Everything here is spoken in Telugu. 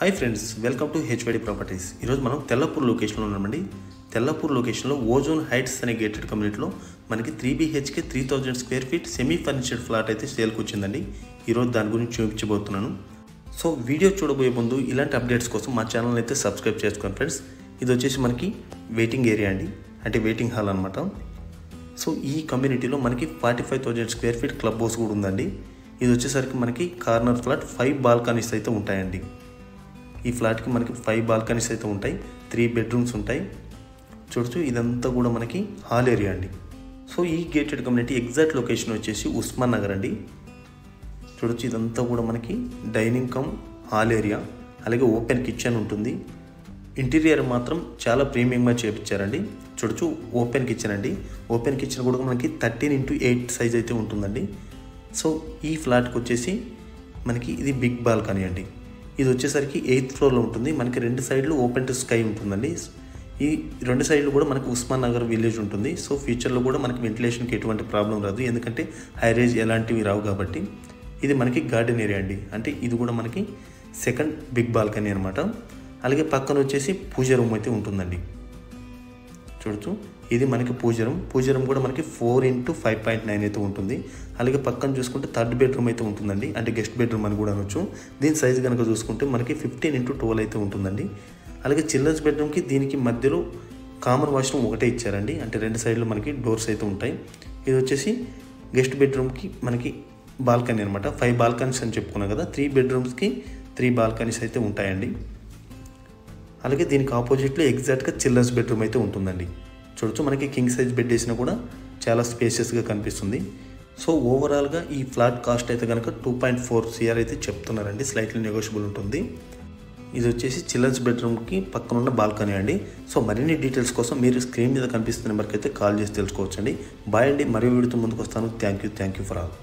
Hi friends, welcome to HYD properties. ఈరోజు మనం తెల్లపూర్ లొకేషన్లో ఉన్నామండి. తెల్లపూర్ లొకేషన్లో ఓజోన్ హైట్స్ అనే గేటెడ్ కమ్యూనిటీలో మనకి 3BHK 3000 square feet semi ఫర్నిచర్డ్ flat అయితే సేల్కి వచ్చిందండి. ఈరోజు దాని గురించి చూపించబోతున్నాను. సో వీడియో చూడబోయే ముందు ఇలాంటి అప్డేట్స్ కోసం మా ఛానల్ అయితే సబ్స్క్రైబ్ చేసుకోండి ఫ్రెండ్స్. ఇది వచ్చేసి మనకి వెయిటింగ్ ఏరియా అండి, అంటే వెయిటింగ్ హాల్ అనమాట. సో ఈ కమ్యూనిటీలో మనకి 45,000 స్క్వేర్ ఫీట్ క్లబ్ హౌస్ కూడా ఉందండి. ఇది వచ్చేసరికి మనకి కార్నర్ ఫ్లాట్ 5 బాల్కనీస్ అయితే ఉంటాయండి. ఈ ఫ్లాట్కి మనకి 5 బాల్కనీస్ అయితే ఉంటాయి, 3 బెడ్రూమ్స్ ఉంటాయి. చూడొచ్చు, ఇదంతా కూడా మనకి హాల్ ఏరియా అండి. సో ఈ గేటెడ్ కమ్యూనిటీ ఎగ్జాక్ట్ లొకేషన్ వచ్చేసి ఉస్మాన్ నగర్ అండి. చూడొచ్చు, ఇదంతా కూడా మనకి డైనింగ్ కమ్ హాల్ ఏరియా, అలాగే ఓపెన్ కిచెన్ ఉంటుంది. ఇంటీరియర్ మాత్రం చాలా ప్రీమియంగా చేయించారండి. చూడొచ్చు, ఓపెన్ కిచెన్ అండి. ఓపెన్ కిచెన్ కూడా మనకి 13x8 సైజ్ అయితే ఉంటుందండి. సో ఈ ఫ్లాట్కి వచ్చేసి మనకి ఇది బిగ్ బాల్కనీ అండి. ఇది వచ్చేసరికి 8th ఫ్లోర్లో ఉంటుంది. మనకి 2 సైడ్లు ఓపెన్ టు స్కై ఉంటుందండి. ఈ 2 సైడ్లు కూడా మనకి ఉస్మాన్ నగర్ విలేజ్ ఉంటుంది. సో ఫ్యూచర్లో కూడా మనకి వెంటిలేషన్కి ఎటువంటి ప్రాబ్లం రాదు, ఎందుకంటే హైరేజ్ ఎలాంటివి రావు కాబట్టి. ఇది మనకి గార్డెన్ ఏరియా అండి, అంటే ఇది కూడా మనకి సెకండ్ బిగ్ బాల్కనీ అనమాట. అలాగే పక్కన వచ్చేసి పూజ రూమ్ అయితే ఉంటుందండి. చూడొచ్చు, ఇది మనకి పూజ రూమ్ కూడా మనకి 4x5.9 అయితే ఉంటుంది. అలాగే పక్కన చూసుకుంటే 3rd బెడ్రూమ్ అయితే ఉంటుందండి, అంటే గెస్ట్ బెడ్రూమ్ అని కూడా అనొచ్చు. దీని సైజు కనుక చూసుకుంటే మనకి 15x12 అయితే ఉంటుందండి. అలాగే చిల్డ్రన్స్ బెడ్రూమ్కి దీనికి మధ్యలో కామన్ వాష్రూమ్ ఒకటే ఇచ్చారండి, అంటే 2 సైడ్లు మనకి డోర్స్ అయితే ఉంటాయి. ఇది వచ్చేసి గెస్ట్ బెడ్రూమ్కి మనకి బాల్కనీ అనమాట. 5 బాల్కనీస్ అని చెప్పుకున్నాం కదా, 3 బెడ్రూమ్స్కి 3 బాల్కనీస్ అయితే ఉంటాయండి. అలాగే దీనికి ఆపోజిట్లో ఎగ్జాక్ట్గా చిల్డ్రన్స్ బెడ్రూమ్ అయితే ఉంటుందండి. చూడొచ్చు, మనకి కింగ్ సైజ్ బెడ్ వేసినా కూడా చాలా స్పేషియస్గా కనిపిస్తుంది. సో ఓవరాల్గా ఈ ఫ్లాట్ కాస్ట్ అయితే కనుక 2.4 CR అయితే చెప్తున్నారండి, స్లైట్లీ నెగోషియబుల్ ఉంటుంది. ఇది వచ్చేసి చిల్డ్రన్స్ బెడ్రూమ్కి పక్కన ఉన్న బాల్కనీ అండి. సో మరిన్ని డీటెయిల్స్ కోసం మీరు స్క్రీన్ మీద కనిపిస్తున్న నెంబర్కి అయితే కాల్ చేసి తెలుసుకోవచ్చండి. బాయ్ అండి, మరో వీడియోతో ముందుకు వస్తాను. Thank you for all.